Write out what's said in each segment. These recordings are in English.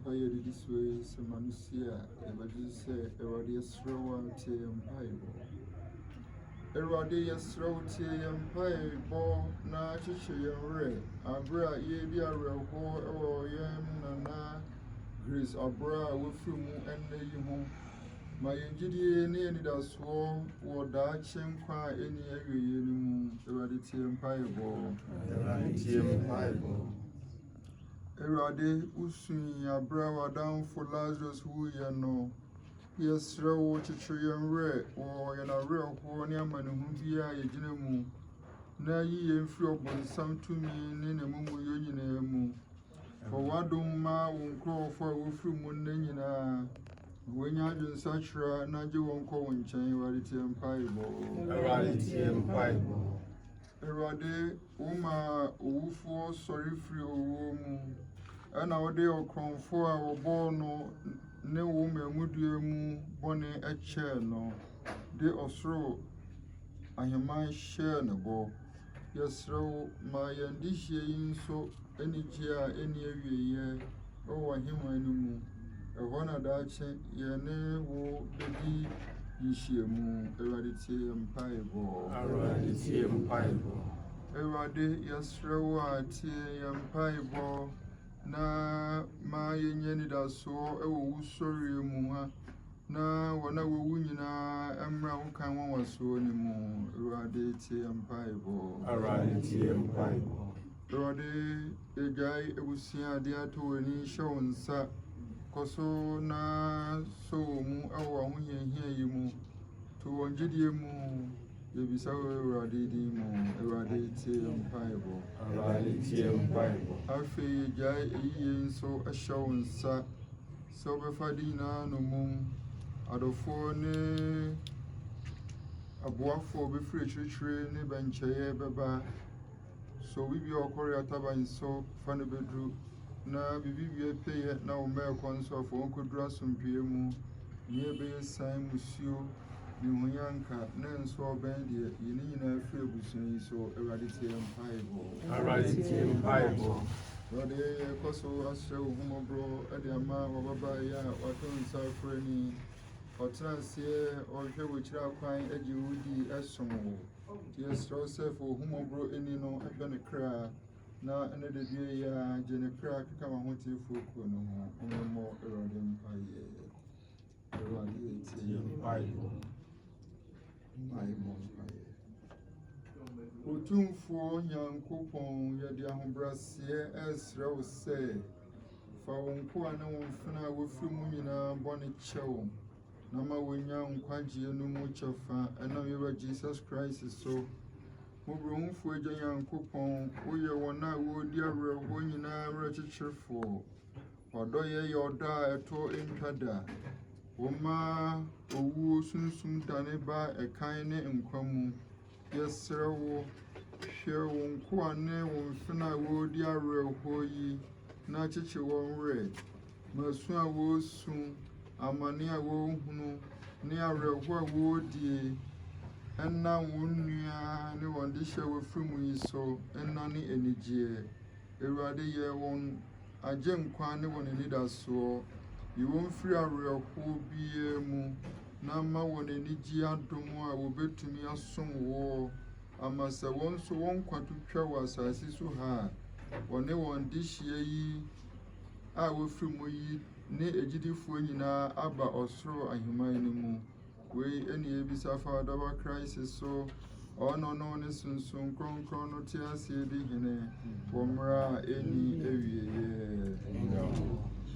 Empire this way, some Manusia, everybody say, Eradi Srowa, Empire. Eradi Yasroti Empire, Bo, Na Chichi, Re, Aboraah, Yedia, Reho, or Yam, Nana, Grace, Aboraah, Wifumu, and Neyumu. My engineer near the swore, or Dachim, Qua, any area, Eradi Empire, Bo, Eradi Empire. Erade usun Aboraah down for Lazarus who you know. Yes, row chichi and red, or in a real hornium and humbia a genemu. Na ye and free some to me in a mumu union. For what do ma won't crawl for a free moon when you have such a Naji won't call in chain, Radity and Piebo. Radity and Piebo. Erade, Uma, Ufo, sorry, free o and our day of crown for our born no woman mudium bonnet a chair no. They also I am my share no ball. Yes, so my and this year so any chair any year oh him anymore. A one of that ye ne wo baby. Yishiemu, Eradity Empire, Eradity Empire. Erade, Yasrawa, Tea Empire, na my yenida so, sorry, Muha. Na when I will win, Emra can was so anymore. Eradity Empire, Eradity Empire. Erade, a guy, was seen there to any show and sat. Koso na so mu awa hunye hiye mu to wanjidie mu yebisa Erade di mu Erade tie mpaibo Erade tie mpaibo afi jai eyi nso ahyew nsa so befa di na no mu adofo ne aboafo be free chirechire ne bencheye beba so we be okori ataban so fa ne bedru na bibi pay na o me konso for onkodura sompie mu ye be san musio bi hunyanka na nso ben de yini nyina free busun so Erade tie mpaibo Erade tie mpaibo rode koso asre ohumobro e de ama obaba ya waton safrani otransie ohwe wochira kwan agi wudi esomo tie stro self ohumobro eni no ebe ne kra na ene de die ya jene kra kama hote fuku no ho mo Erade mpaye Erade tie mpaye mpaye otumfo nyankopon ye de ahobrase esre wo se fa wonko ana wonfina wofi mu nyina bone chewo na ma wonya nkwaje no mu chefa ana yewa Jesus Christ so Mourns agya Nyankopon woyɛ wɔn a wodi awerɛhoɔ nyinaa werɛkyekyerefo ɔdɔ yɛ ɔdɔ a ɛtɔ ntwada woma owuo sunsum dane ba ɛkan ne nkwa mu yɛsrɛ wo hwɛ wo nkoa ne wo mfena a wodi awerɛhoɔ yi na kyekye wɔn werɛ masu a wosu amane a wohunu ne awerɛhoɔ a wodie and now one year, no one dish our film so, and none any jeer. Erade year one, a gem quan one in it so. You won't free a real who be a moo. Nama one any gia domo will bet to me a song war. I must have one so one quite to show I see so hard. When no one dish ye, I will free me, ne a giddy fuena, abba or throw a human. We any bisafa dawa crisis so ono no ne sunsun kronkron no tiase di hene bomra eni ewie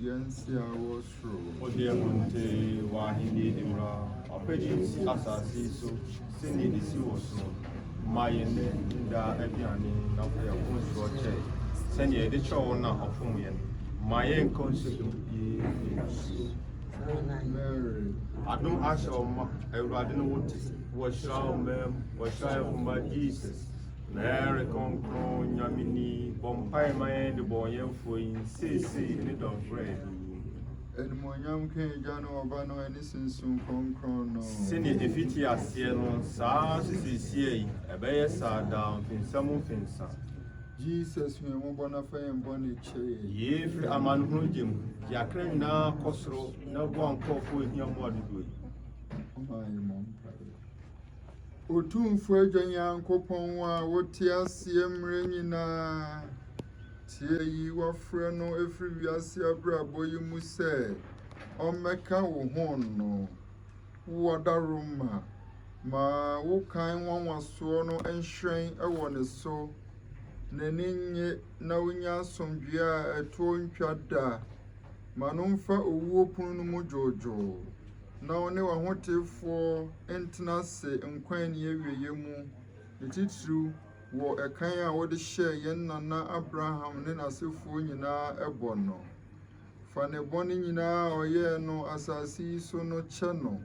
yensi awo sro odiamonte wa hindi dimra opedi asasi so sini disi woso mayende da abiane na fa ya kunso che seni e de cho na ofum yen mayen konsedo Mary Adum Ashoma, Erade no was from Jesus. Mary Concron, Yamini, Bompire, my the boy, for in Sissy, in it of bread. And my young King Jano Bano, and listen soon, Concron. Sini Efitia Cielo, Sars is here, a bear sat down in some offense. Jesus, we are born of fire and born a chair. If a man who Jim, Yakran now, Cosro, no one call for him what to do. My mom. Otumfo Nyankopɔn a wote ase mmerɛ nyinaa tie yi wafrɛ no efiri wiase abrabɔ yi mu sɛ ɔmmɛka wo ho no wɔdaroma ma wo kan nwanwasoɔ no nhwɛn ɛwɔ ne so n'ani nye na wonya asomdwe a ɛtoɔ ntwa da ma no mfa owuo punu no mu dwoodwoo na one wa hotefoɔ ntena se nkwan ne awieye mu etitiriw wɔ ɛkan a wɔde hyɛ yɛn nana Abraham ne n'asefoɔ nyinaa ɛbɔ no fa ne bɔne nyinaa ɔyɛɛ no asase yi so no kyɛ no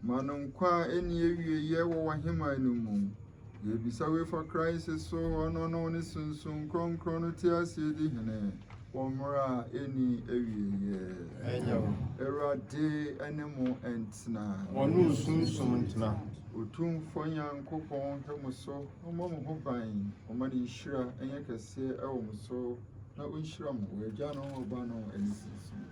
ma no nkwa a ɛne awieye wɔ w'ahema no mu yɛbisa wei fa Christ so ɔno no ne sunsun kronkron no te aseɛ di hene Omra any area. Erade animal and sna. One soon summon. Utum for young coupon, Homoso, Omo Hobine, Omani Shira, and Yakase, Elmoso, not Wishram, where Jano Obano and Simpson.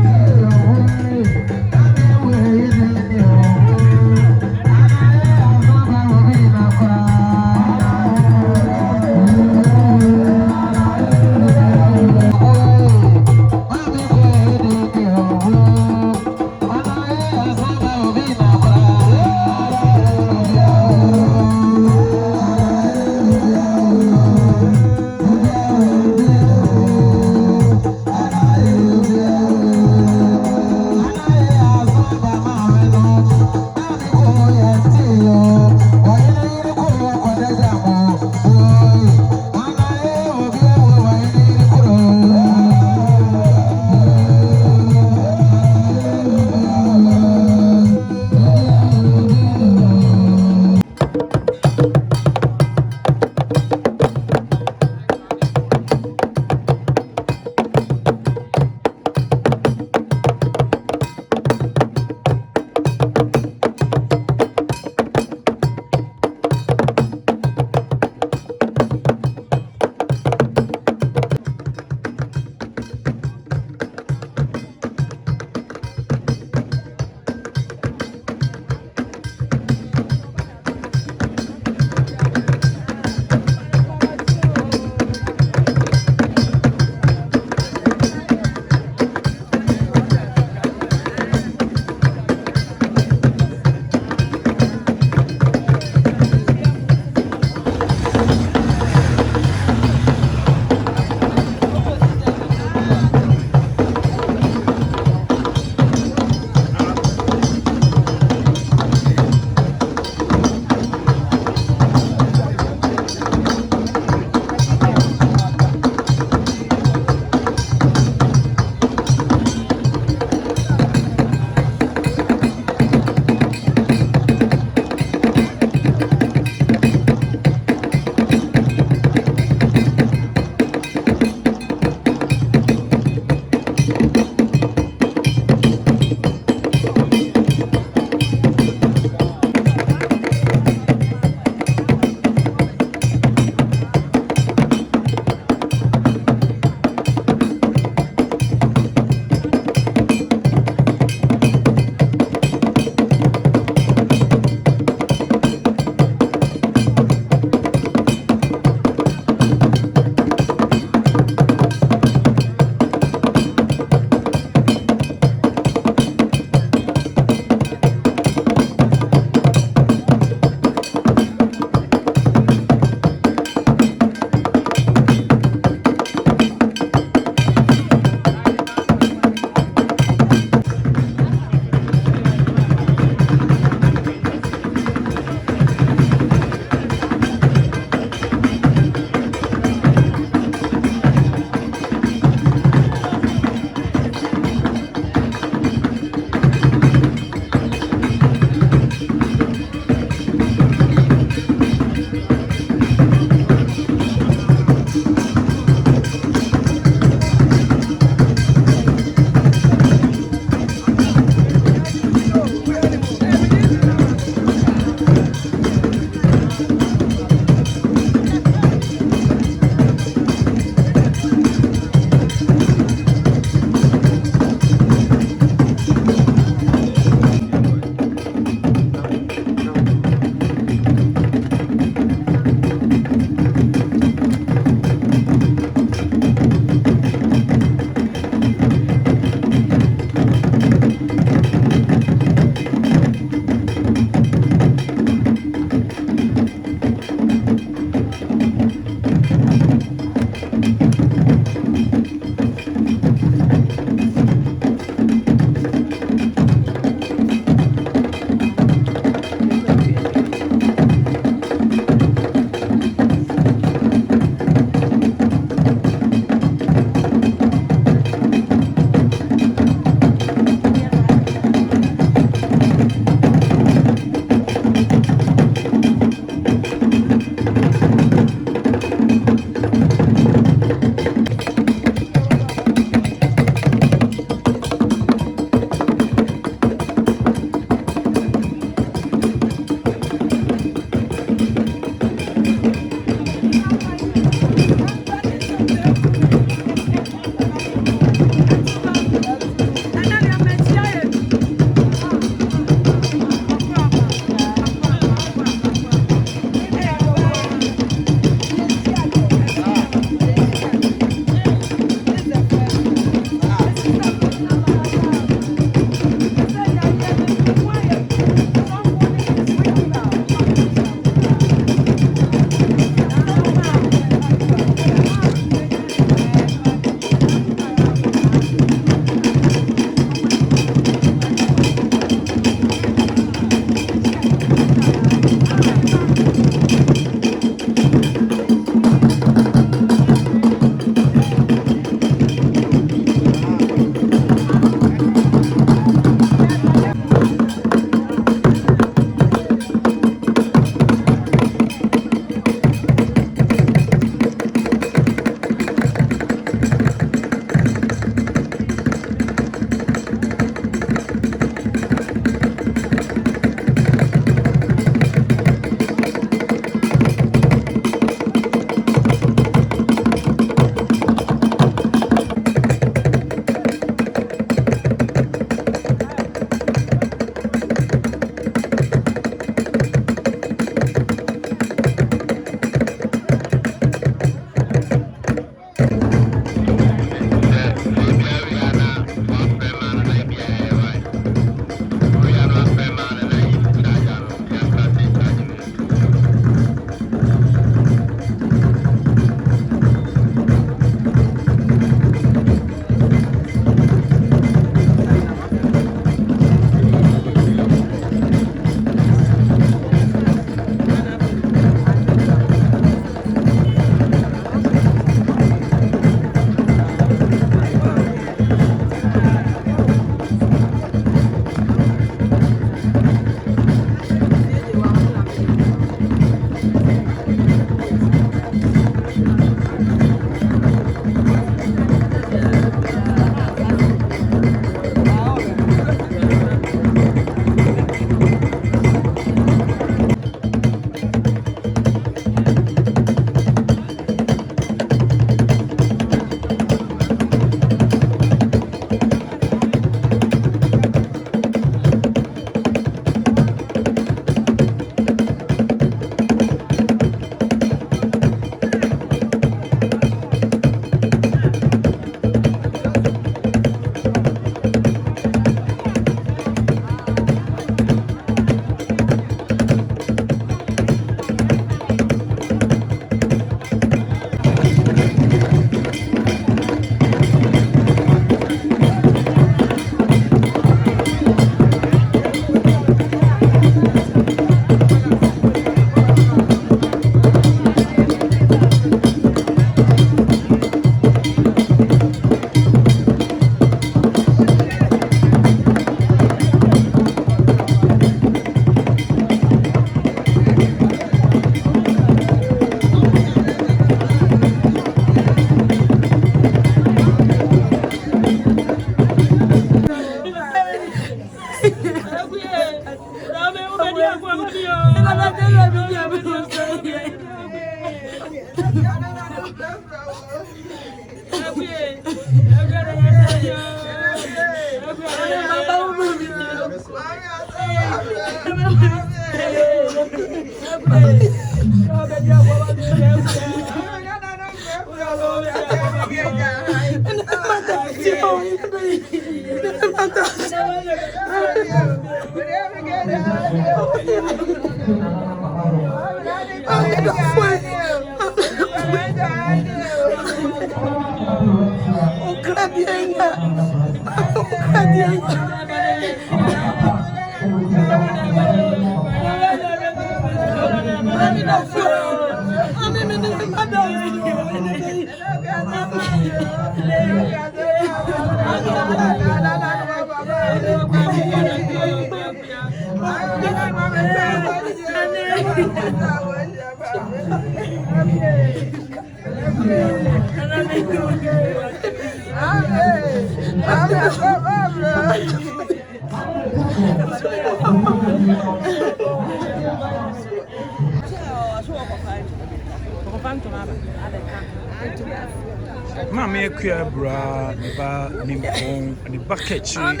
Mammy Akua, Neba, Nimpon, and the bucket and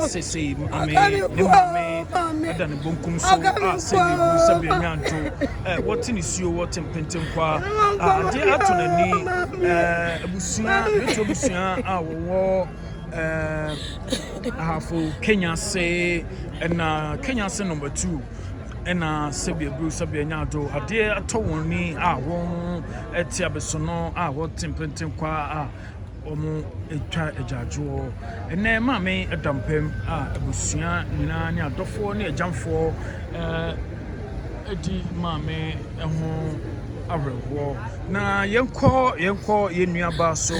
Sissy, Mammy, and then the Bunkum so Sabianto. What in is you, what in Pentemqua? Dear Anthony, Busia, our war. Ahafo Kenyasiman and Kenyasiman number 2 and Sabia Bruce Sabianto. A dear attorney, won at Tiabesono, what Timpentim qua Omo a judge and then Mammy a dumpem, a Busia, Nania, Dofo, near jump for Eddie Mammy, a home. Na yenko yenua ba so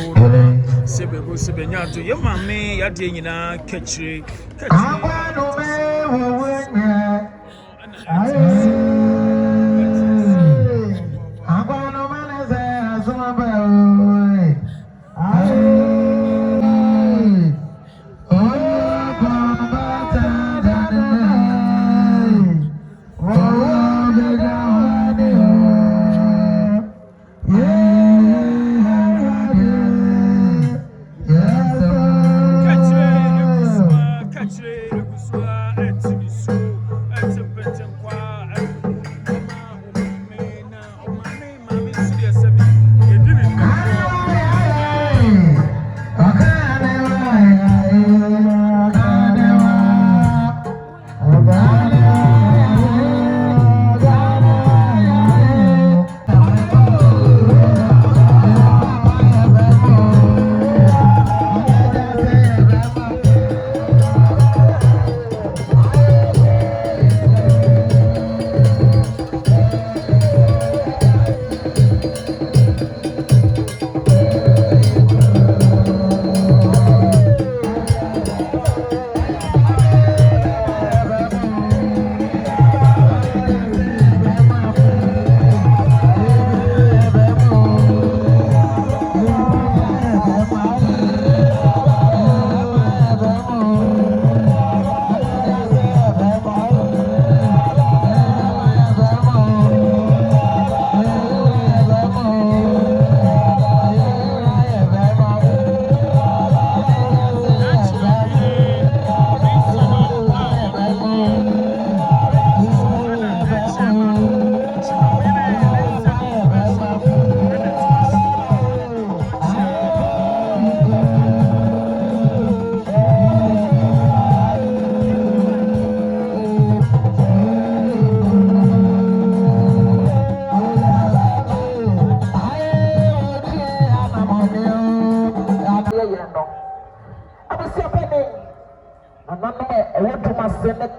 sebebo sebenya to ye mame ya de nyina kachire abano me wo nya abano maneze azuma ba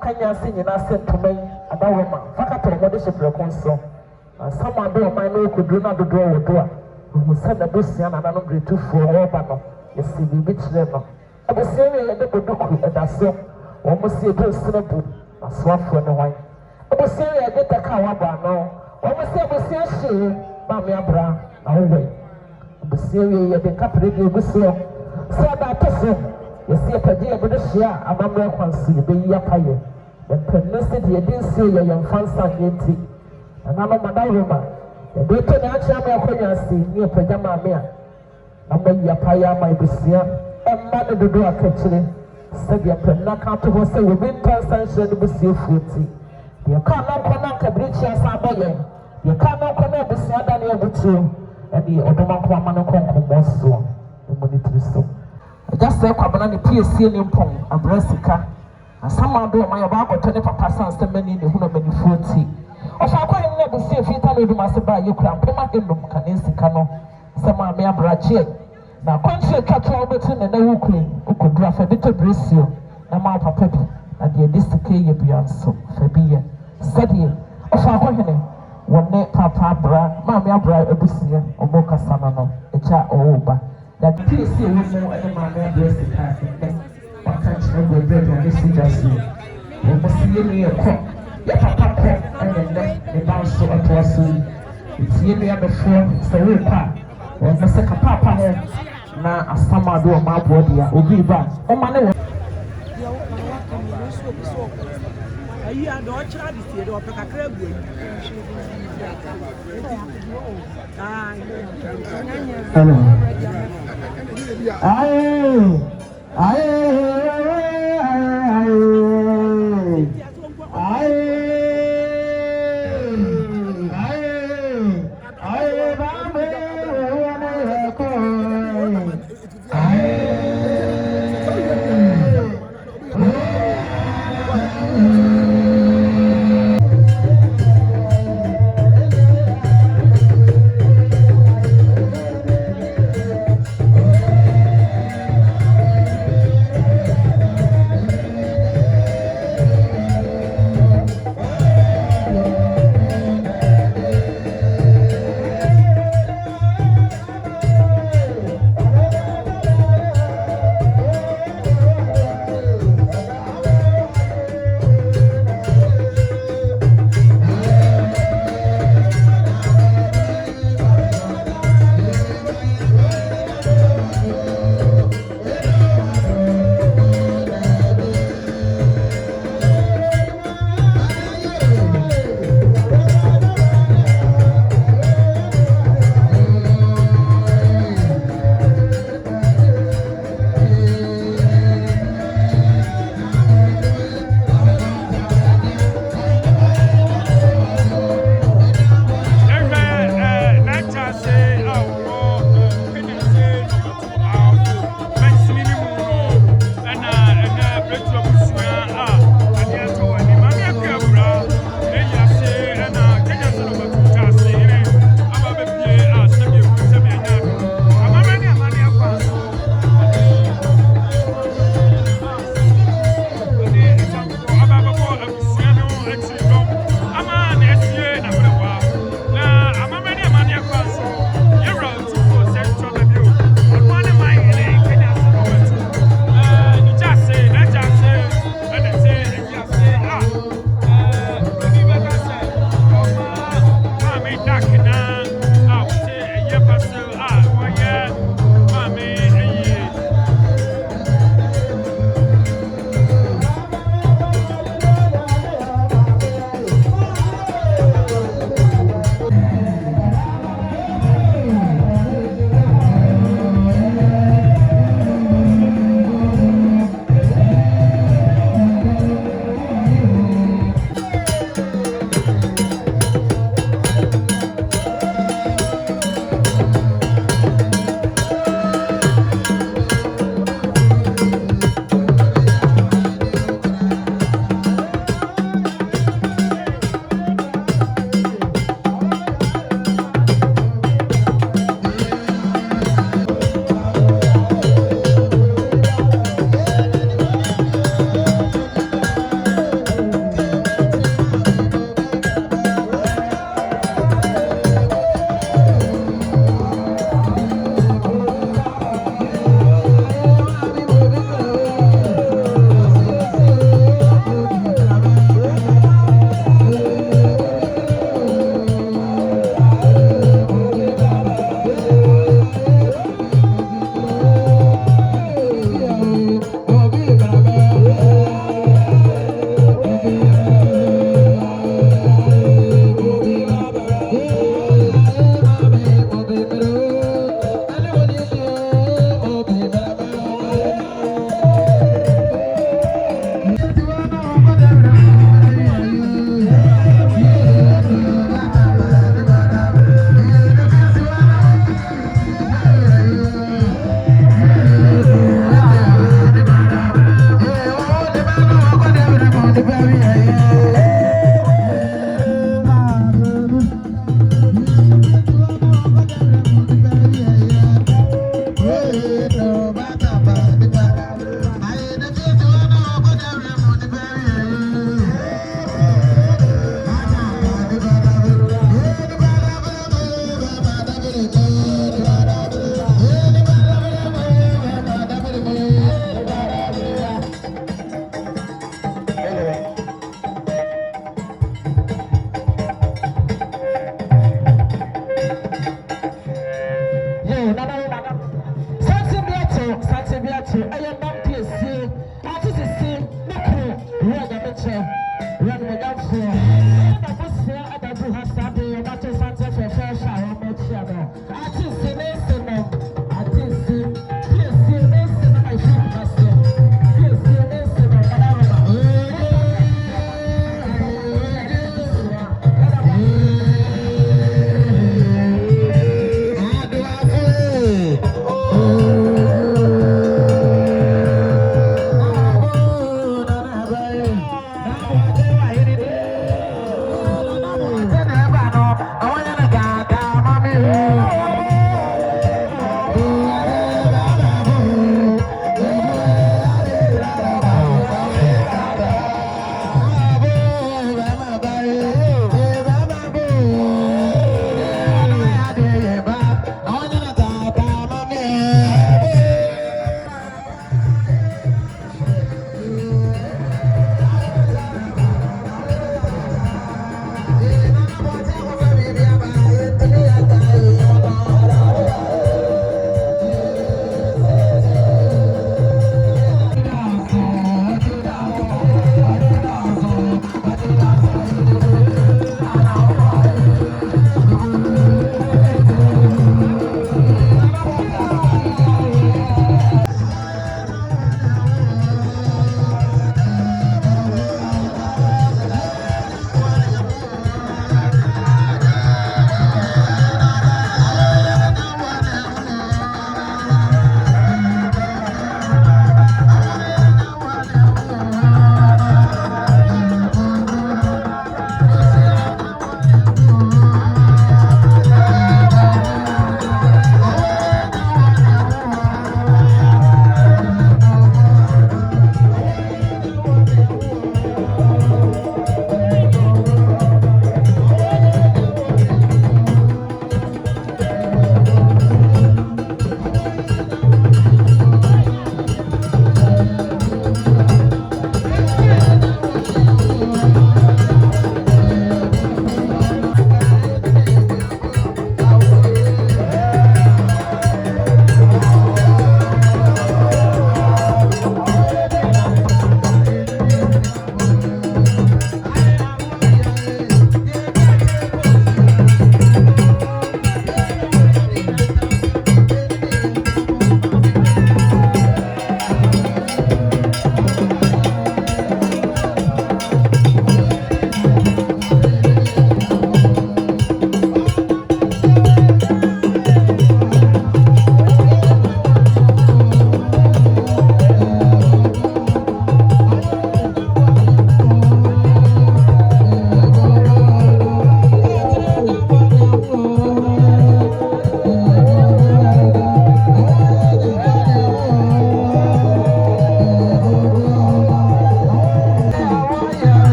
Kenyasiman sent to me about woman. Fakato, what is your console? Someone do my no could do not do a door. Who said the Bussian and I'm going to for all battle. You see, we bitch them. I was saying that the book at that so almost see a good simple. I swap for the wine. I was saying I get the car now. Almost say, I was saying she, Mammy Aboraah, away. I was saying you can cut it with so. So that person, you see a dear British year, I'm a more concerned, be your pie. The tenacity you didn't see your young fans are getting. And I'm a madama. The better natural Kenyasiman near Pajama Mea. Number your pie, my busia, and mother to do a catching. Said your penaka to her say, within 10 cents, and the busia 40. You can't knock on a bridge as a boy. You can't knock on a Siada near the two, and the Odomako Manoko the monetary store. I just said, Cabana, the PSC in Pong, a Bressica, and someone do my about 20 papa the many in the Huna many 40. Of our coin never see if you tell me must buy you can come in them, can Insicano, some are mere brachet. Now, country catch all between and no clean, who could draft a bit of Brisio, and my papa, and the disticate beyond so, Fabia. Study of our Hene, one neck papa bra, mammy abra ebusia, or boca sanano, a cha oba. That please see one more and my dress the cat, or catch no bread on this just you. You must see me a cock, your papa and then the bounce so at was soon. It's ye on the phone, so we pa, or Mr. Papa, now a summer do my body, or be back. Oh, man. Ayi ado ochra bi tie do opeka krabu hello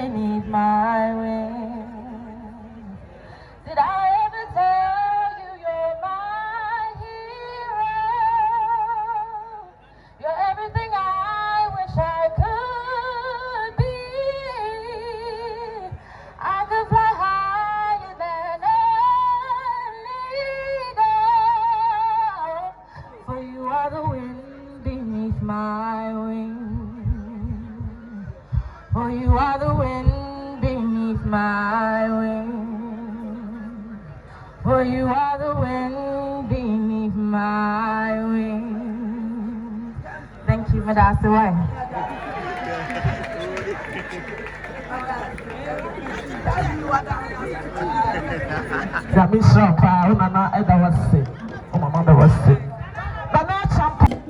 beneath my wings. Did I ever tell you you're my hero? You're everything I wish I could be. I could fly higher than an eagle, for you are the wind beneath my wings. For you are the wind beneath my wings. For you are the wind beneath my wings. Thank you, Madasa. Jamisha, Mama, Eda was sick. Oh, my mother was sick. But now, champion.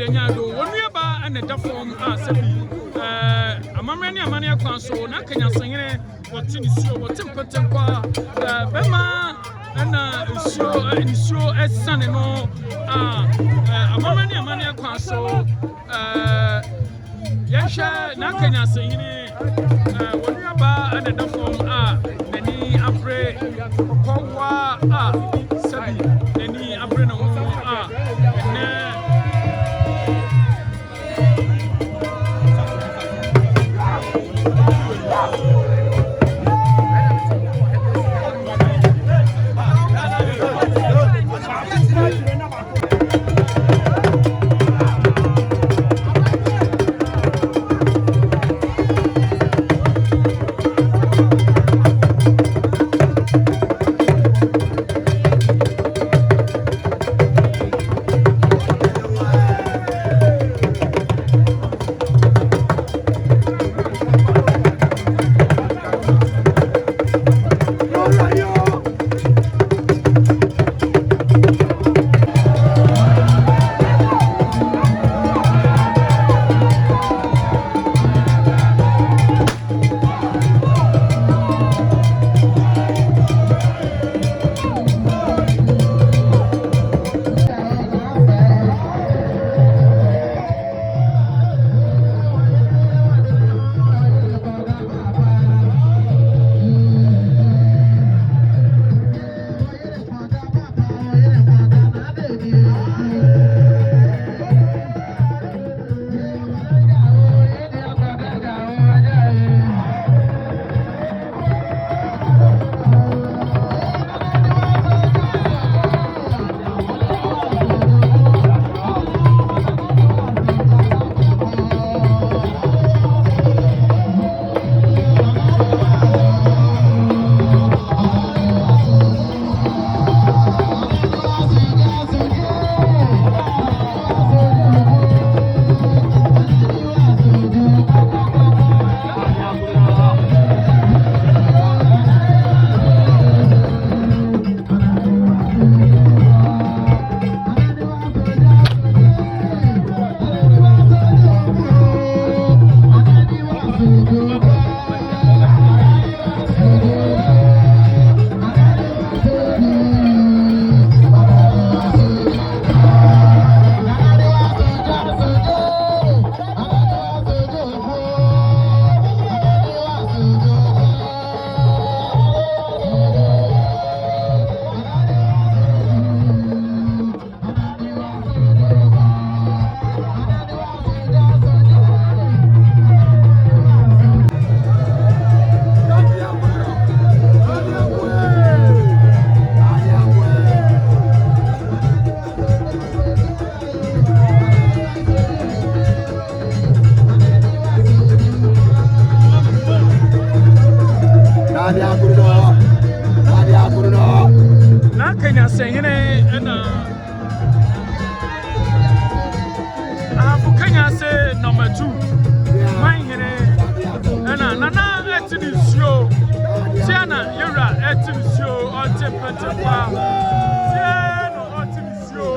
benya do wonu aba and the form sabi amamre ni amane akwan so na Kenyasiman woti ni suo woti mpetenkwa bema na suo esane no amamre ni amane akwan so yesha na Kenyasiman wonu aba and the form nani apre kokwa sabi nani apre no na Kenyasiman na Ahafo Kenyasiman number 2 man Hene na nana etinisio tiana yura etinisio ontepetepa tiano etinisio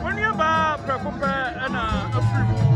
woni aba prekope na afri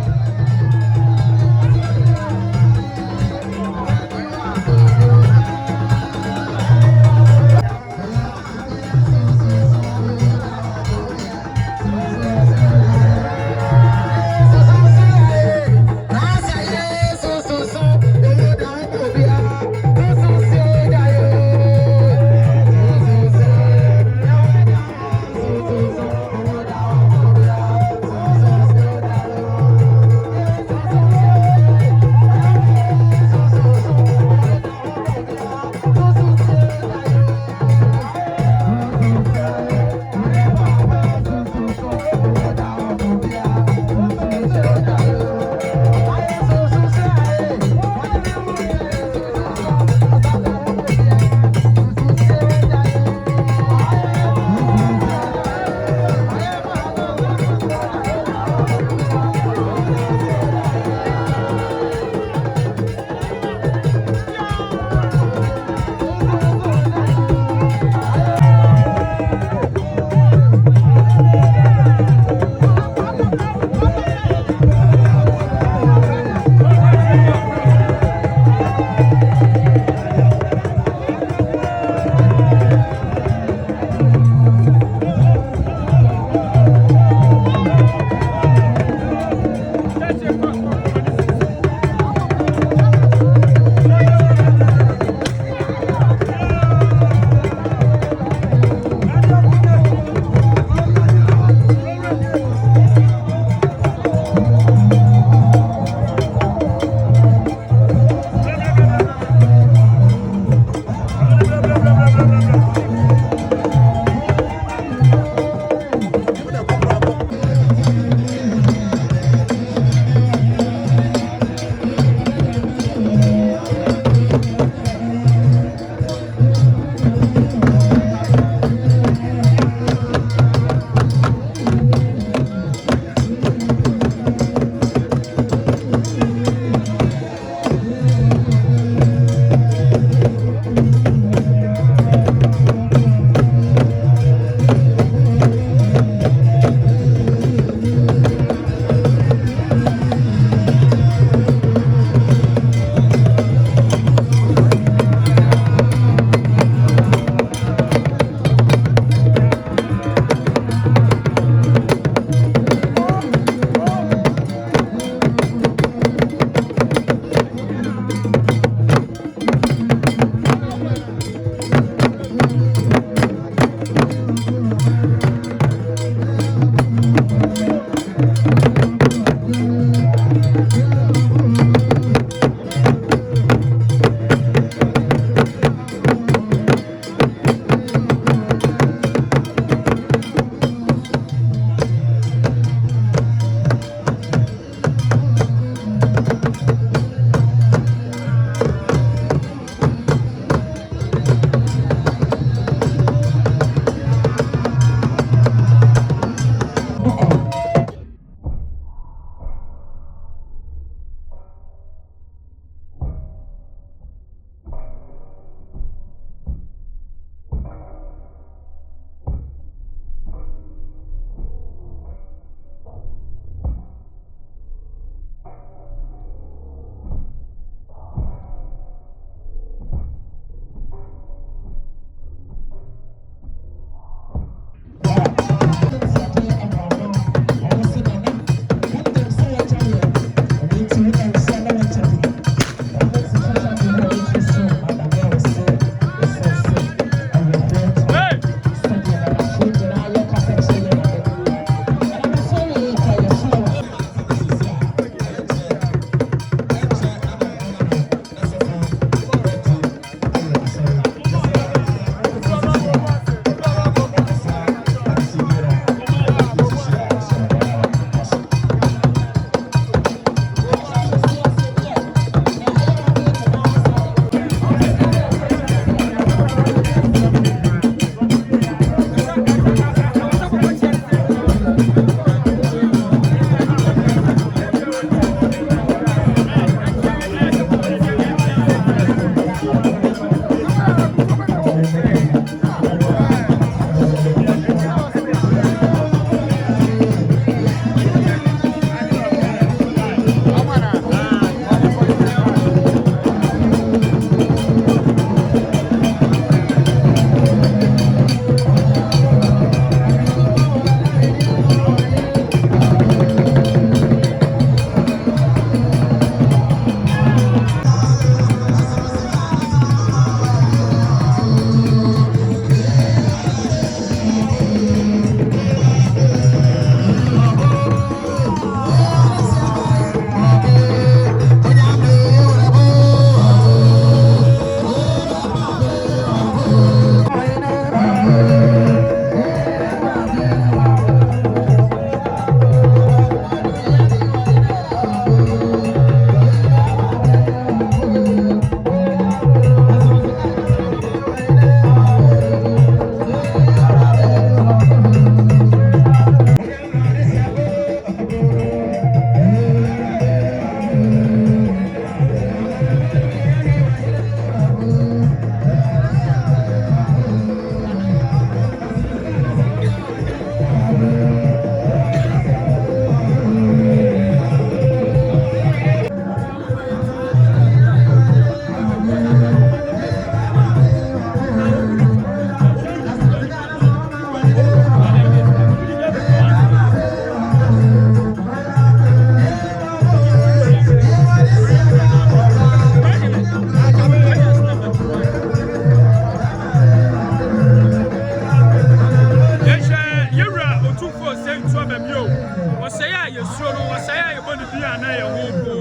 na yɛ ho po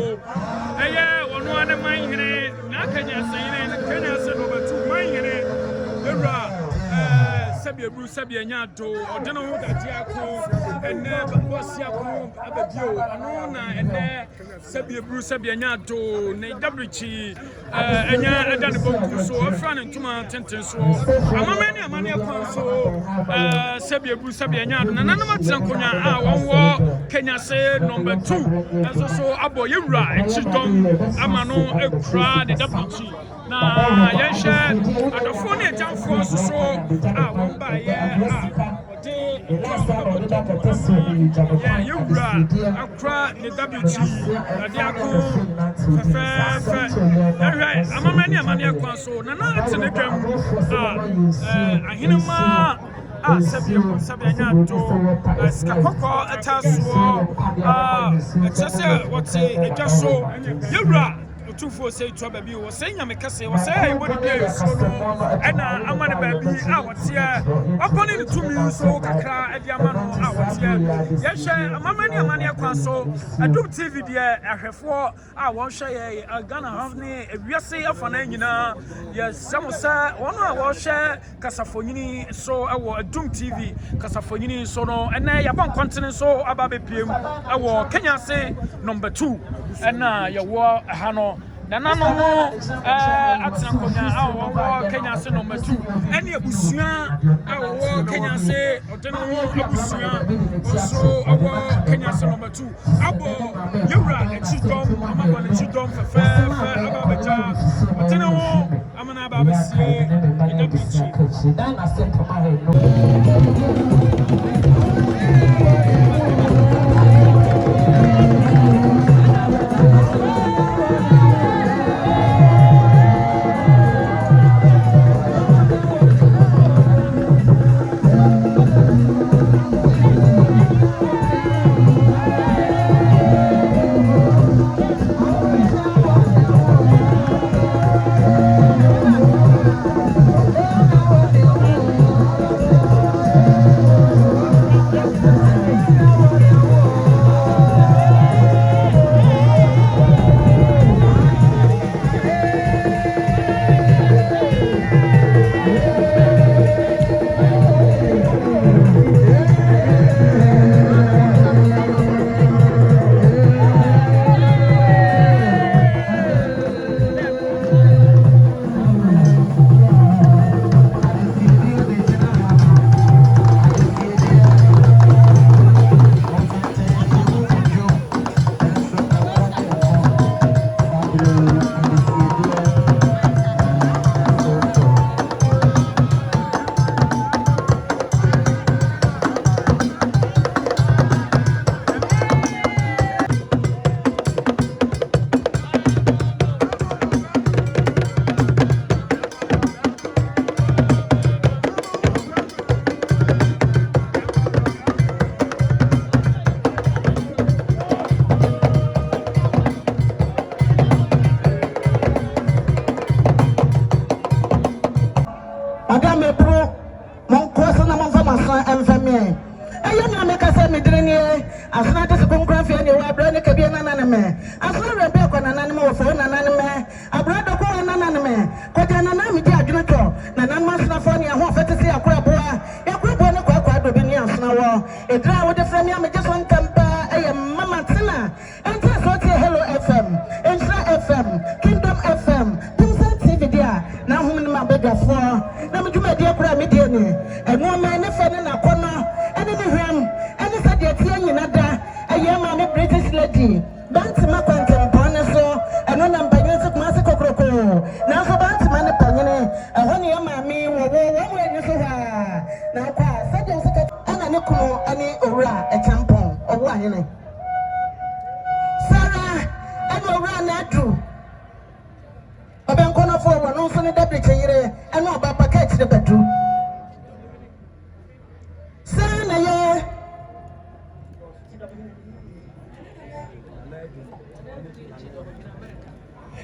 ɛyɛ ɔno ane man hene na Kenyasiman Kenyasiman number 2 man hene ewura sabi ebru sabi anya do ɔde no ho dade ako ɛnɛ bɔsi ako ababio ɔno na ɛnɛ sabi ebru sabi anya do ne dabrichi anya ɛda ne bonku so ɔfra ne ntoma tenten so amamani amani akwan so sabi ebru sabi anya do na nanam atrankonya a wɔwɔ Kenyasiman number 2 ɛso so abɔ yewura ɛkyidɔm ama no ekura ne dabrichi na yɛnhyɛ adɔfo ne agyamfoɔ nso so a wɔmba yɛ ɔde yɛwura akora ne dabrichi ade ako fɛfɛɛfɛ ɛhwɛ amamani amane akwan so na na ate ne dwam ahenema sabi anya do sika kɔkɔɔ ɛta soɔ ɛkyerɛ sɛ wɔte adwa so yɛwura tufo say to baby was saying I'm a case was saying what day so and I'm on a baby out here upon it to me so kakra at Yamano out here yes I'm many money across so I do TV there I have 4 I won't share a Ghana have me we say of an yes some say one I will share Casafonini so I will Doom TV Casafonini so no and I have one continent so about PM I will Kenyasiman number 2 and you were Hano Nana no atrankonya awo Kenyasiman number 2 ene abusua awo Kenyasiman odeno abusua so awo Kenyasiman number 2 abo yewura echidom amabo echidom fefe ababeja odeno amana ababesie idabichi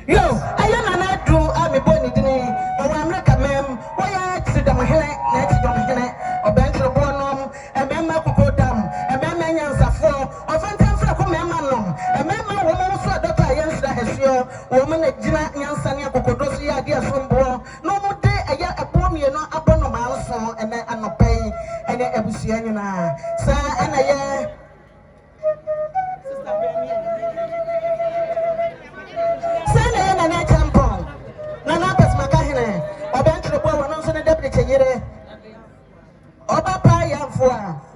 Yo, I am an actor. I'm a bonny dinner. Or I'm like a ma'am. Why I sit down here, next to Hene, or bench of Bonum, and Mamma Coco Dam, and Mamma Yansa 4, or Fantan Flaco Mamma Long, and Mamma abusua nyina saa ana ye sana ye na tampon na pesmaka Hene obentro bo wono so ne deputy Kenyere oba pa yamfo a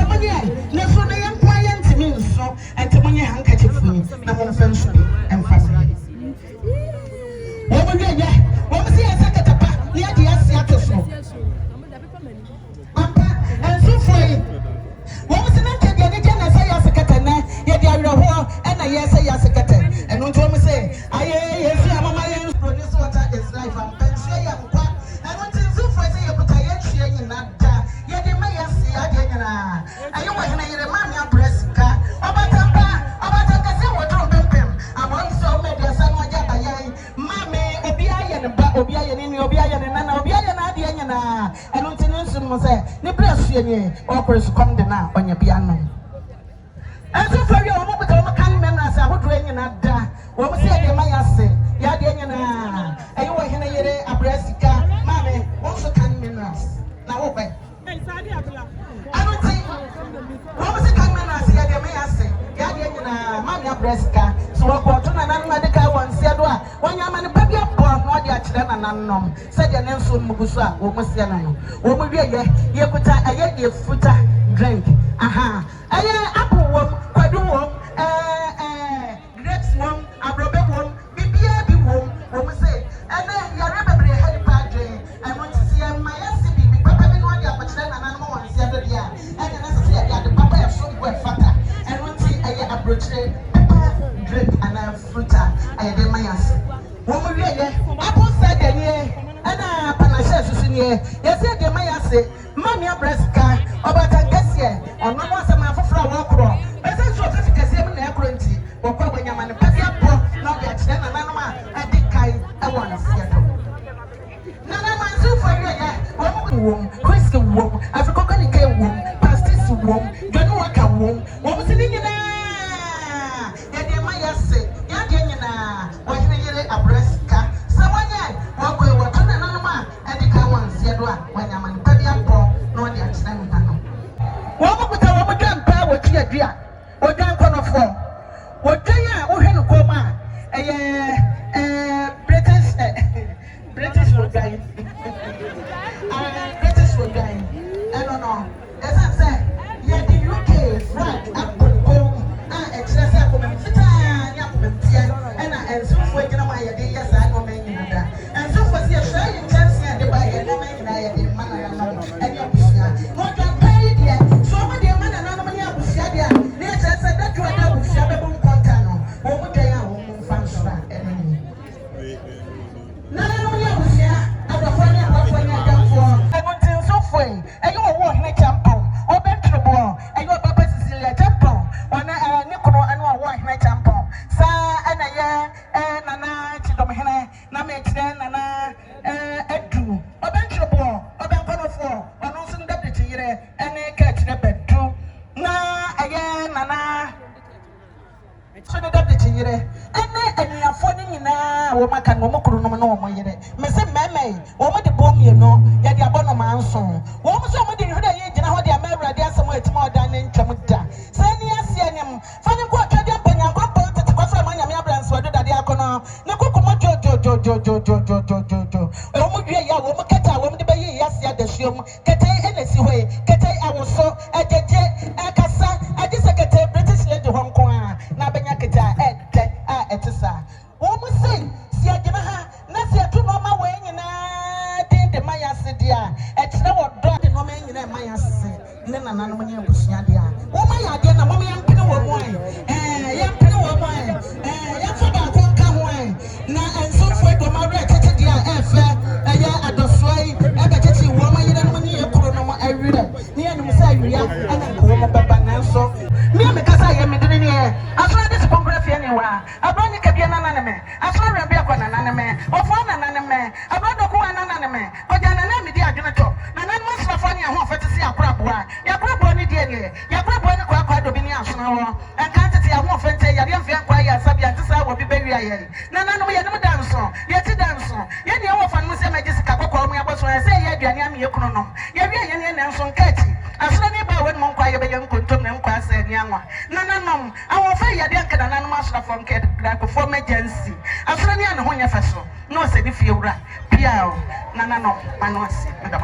Sabania, Nesso, I am quiet to me, so, and to my handkerchief for me, no more fancy and family. What was the secretary? Yeah, the Asiatic. And so for you. What was the name of the agent? I say, yes, a cat, yet you are a war, and I yes, a cat. And don't tell me, say, I yes, I'm a man, produce water is life. I'm pensy, I'm quite. I want to so for say, but I ain't sharing that. Yet they may see again. I know when I remind me of breast car. About a castle, what open him. I want so many as I want to Mammy, Obia and Obia and Obia and Obia and I don't know, say, Nebraska, operas come now on your piano. And so for your moment, I'm a kind man as I would ring in that. What was it? My say, Yadiana, and you were Heneyere, Abrasica, Mammy, also kind minerals. Now, open. I don't think what was the kind man as Yadiana, Yadiana, Mammy Abrasica. So I bought on an medical one, said, when your man, baby, born, what the accident and unknown, said your name soon, Mugusa, Womasano. Woman, you put a yet footer drink. Aha, apple one, quadru one, grapes one, a rubber one, baby one, woman say, and then you remember a head padre. I want to see my SCB, Papa, and one year, but then another one, the other year, and then I say, the Papa of some wet fatter, and one thing I approach drink and a fruiter, I did my answer. Woman, apple said, and I panashes in here, yes, I did my answer, Mammy Abrasica, about a guess here, or no one some of a flower. But that's what I can say in their currency, or when you're man, Papi, not the accident, and I think I want to see it. Nana, my soup for you, woman, Christian woman, African woman, Pastis woman, Ganuaka woman, what was in it? Yadamaya say, Yadina, Oheneyere Abrasica, someone yet, what will what on another, and the car once, Yadua, when I'm on Papi, no, the accident. What would I have done power to your dear? What done for what day I Hene Coma? British will die. British will die. I don't know. As I said, yeah, the UK, right, up to home, excess up and fit and so for my idea, yes, I know many that. And so for the Australian chance, and the buy a woman, and I have a man and your business. What can pay there? So many men and anomaly of Shadia. Let's say that you are now with Shababum Contano. What would they have whom fancy enemy? None of you here. I'm a funny for. I want to so free. And you are walking a temple. Or Bentrabo. And your papa Cecilia temple. Or Nicola and our wife, my temple. Sa and a year and Nana Chidom Hene, Namek, Nana, Edu. Or Bentrabo. Or Bentrabo. Or no son deputy and a catch the bed too. Na again, Nana. So the deputy and you are phoning now. Woman can no more no more yet. Miss Mammy, woman the bomb, you know, yet the abono son. Woman somebody who they age and how they are married, they are somewhere more than in Chamuta. Send yes, Yanim, funny quarter, and your papa to go from my brands, whether they are going to Nakumo Jojo. A woman, yeah, woman, Kata, woman, the bay, yes, yeah, the shum, Kate, and the way, Kate, I was so at the jet, Akasa, I just a British lady Hong Kong, Nabanyakata, Etisa. Woman say, see, I give her, Nasia to Mama Wayne, and I did the Maya Sidia, it's no dog in Mama in a Maya Sid, Nana Namania Bushadia. Woman, I did a mommy and Pino wine, young Pino wine, young come wine. Now, and so for the Maria Catia, at the fly, I bet you woman, you don't want to put on my area. Near Messiah, and I call my papa now. So, me because I am in here. I saw this photography anywhere. I brought you an anime. I saw a beer an anime, or one anime. I brought the one anime, but then an enemy, dear Junato. And then most of funny, I want to see a crab one. Your crab one, dear, your crab one, quite a binian, and can't see a more fancy, a young fan, quiet, subject to say what be buried. No, we are no dance song. Yet a dance song. Yet you often must have Jessica call me about when I say, yeah, you are your chronom. You're a song catchy. I saw nearby when Monquay, a young contum, and class and young one. No, I will say you didn't get an animal from Cat like a former agency. I saw any on when you're faso. No, said if you're right. Piao, no, Manosi, Madame.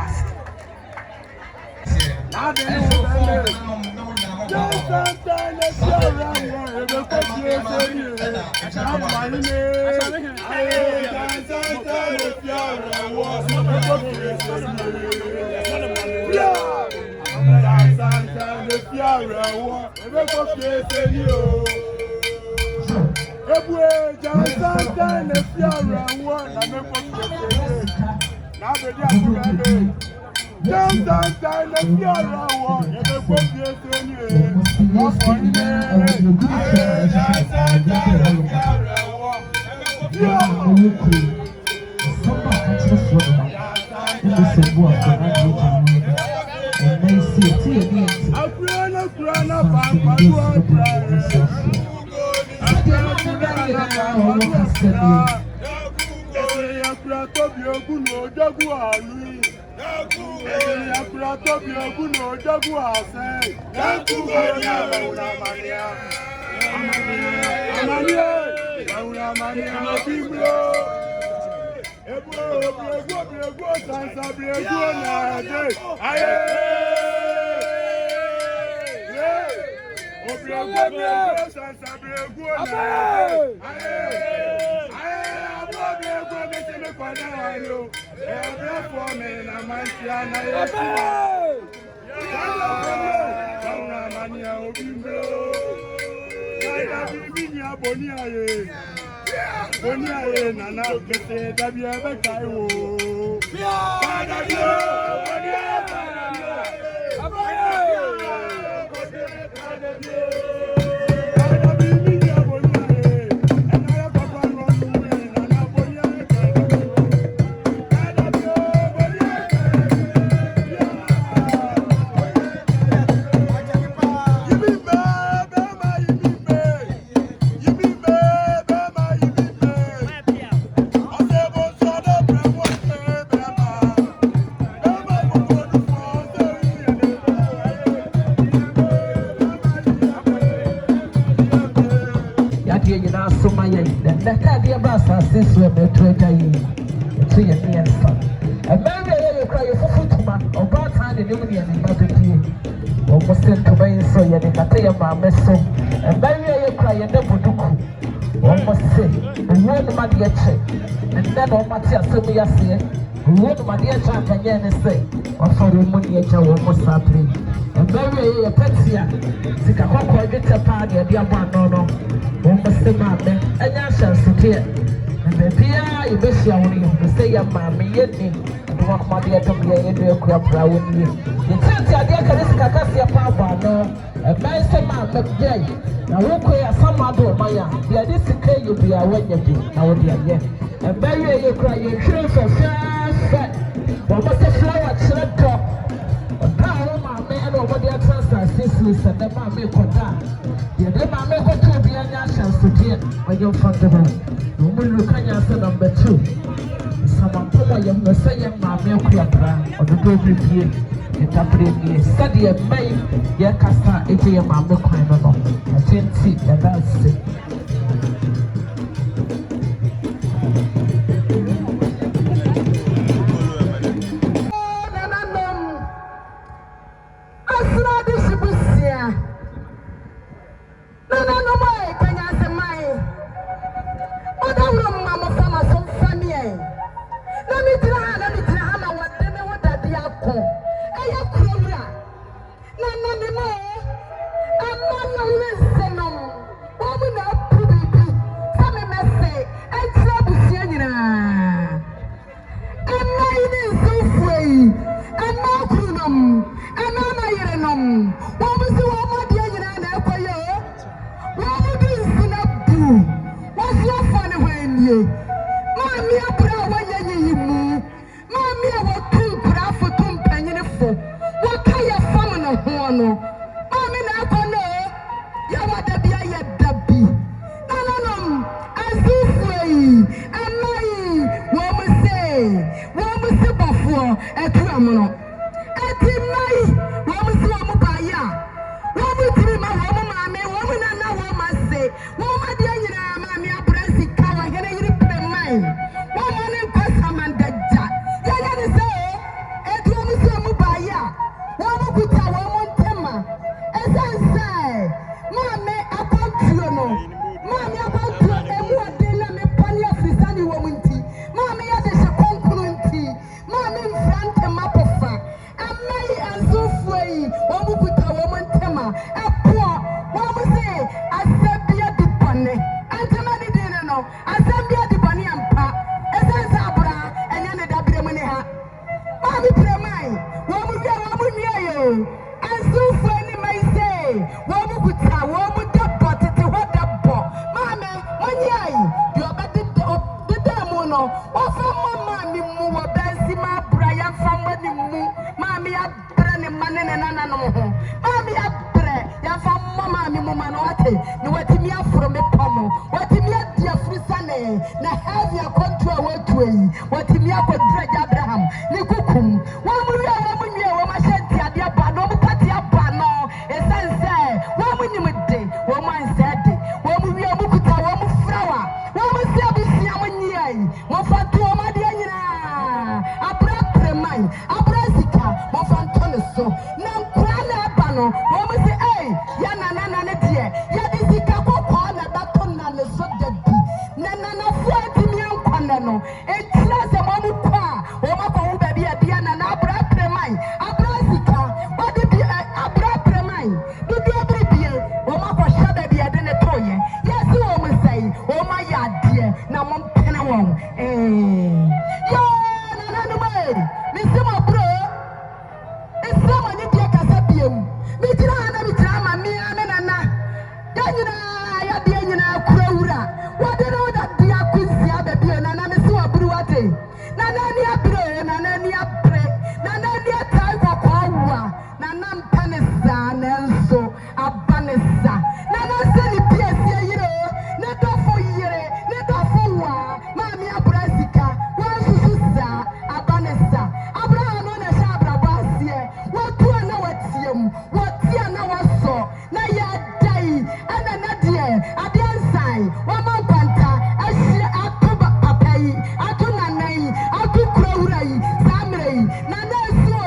mama no ate na watimi afro me pomo watimi adia frusane na have your control wetui watimi akodra Abraham ni kukum wa munye wa mashenti adia ba no mupati aba no esanse wa munyi mede wa mansade wa muwie mukuta wa mufrawa wa musia bisia munyi mo fatu o made anyina abra premai abra sika mo fanto ne so na nkura na aba no wa musi ya nana ne die ya di sika kokko na bato na ne so dadi na fuati mi ankwana no etira se mo mu kwa o ma ko ba bia bia na abra premai abra sika o di bi abra premai du du abri bia o ma ko sha ba bia de ne toye yes o mo sei o ma ya die na mo pene won yo nana no mai mi se mo bro esa mo ni die kasa biem mi tira na mi tira ma mi nana yanyina ya de nyina kurawura wode no da dia kwisia ba bia nana mi se wa buru wate nana ni abre nana ni abre nana ni atai ko kwawa nana mpanesa nenso abanesa nana se ni piesie yire ne dofo yire ne dofo wa ma mi abrasika wa sususa abanesa Abraham no na sha abrabasie watu na watiem watia na waso na ya dai ana na die abiansai wa mankwanta ahye atoba papai atuna nai akukurawurai samrei nana so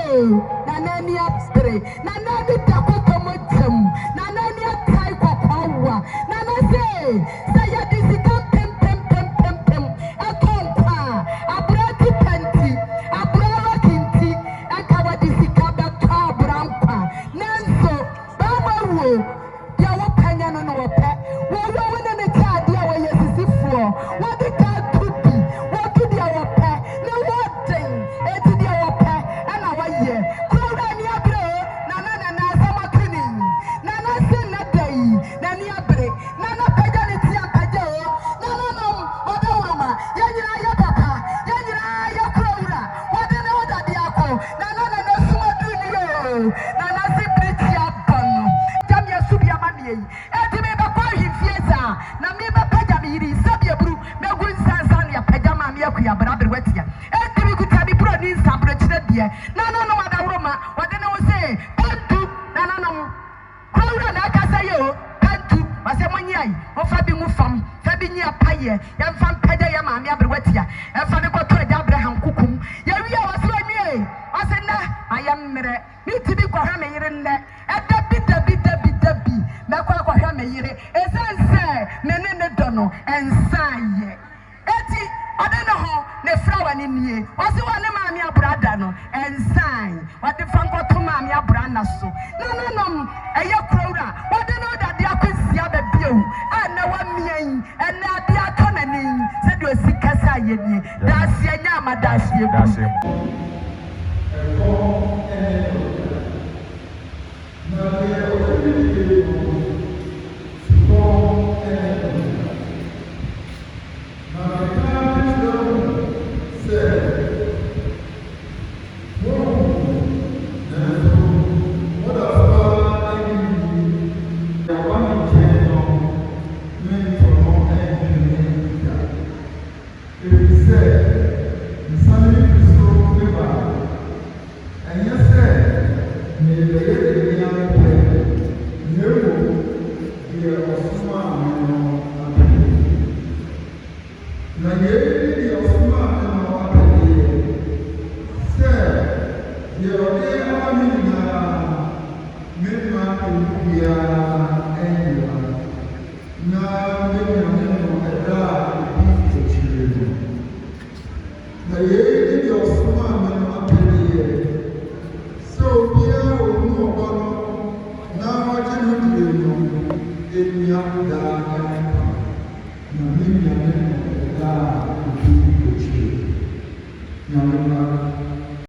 nana ni apre nana di takotomotem nana ni atai kokwawa nana say ya disika pem akonpa abrati panti abrawa kinti akawa disika bato abrampa nanso babawo ya wopanya no wope wo wona ne taade a wo yesisifuo wo de ka tubi wo tudi a wope ne woden etudi a wope ana waye kura ni abre nana samakini nana sen na dai nani abre nana paja ne tia paja o nana no odawroma yanyira ya papa yanyira ya kura wode ne woda dia ko nana suma duniyo nana sibriti abano jamia subia manie eti me ba kwa hifieza na me ba paja me yiri sabia bru me gun sansan ya paja ma me akua brabre watia eti me kuta bi bro ni sabro chire die nana no adawroma wode ne wo se pantu nana no kura na akasa yo pantu wase monyai o fa bi mu fam fa bi nya paye ya mfa paja ya ma me abre watia e fa ne ko to Abraham kukum ya wi a wase wanwie wase na ayamre ni tibi ko ha me yire nne e dabi me ko ha me yire esense me ne dono ensaye eti odene ho ne frawa ni nie wase wane ma me abrada no ensai wade fanko to ma me abrana so no eye krowra wade no da dia kwisia ba bio ana wa mian ena dia to nanin se do sikasa ye nie da sia nya ma da sia bu Now,